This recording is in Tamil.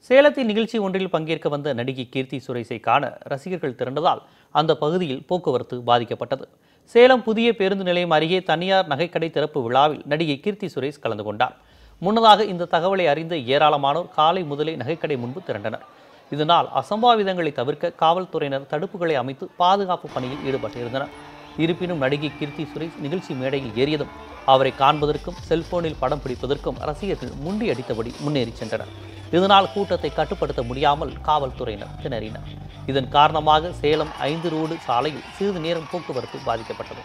சேலத்தின் நிகழ்ச்சி ஒன்றில் பங்கேற்க வந்த நடிகை கீர்த்தி சுரேஷை காண ரசிகர்கள் திரண்டதால் அந்த பகுதியில் போக்குவரத்து பாதிக்கப்பட்டது. சேலம் புதிய பேருந்து நிலையம் அருகே தனியார் நகைக்கடை திறப்பு விழாவில் நடிகை கீர்த்தி சுரேஷ் கலந்து கொண்டார். முன்னதாக இந்த தகவலை அறிந்த ஏராளமானோர் காலை முதலே நகைக்கடை முன்பு திரண்டனர். இதனால் அசம்பாவிதங்களை தவிர்க்க காவல்துறையினர் தடுப்புகளை அமைத்து பாதுகாப்பு பணியில் ஈடுபட்டிருந்தனர். இருப்பினும் நடிகை கீர்த்தி சுரேஷ் நிகழ்ச்சி மேடையில் ஏறியதும் அவரை காண்பதற்கும் செல்போனில் படம் பிடிப்பதற்கும் ரசிகர்கள் முண்டியடித்தபடி முன்னேறி சென்றனர். இதனால் கூட்டத்தை கட்டுப்படுத்த முடியாமல் காவல்துறையினர் திணறினர். இதன் காரணமாக சேலம் 5 ரோடு சாலையில் சிறிது நேரம் போக்குவரத்து பாதிக்கப்பட்டது.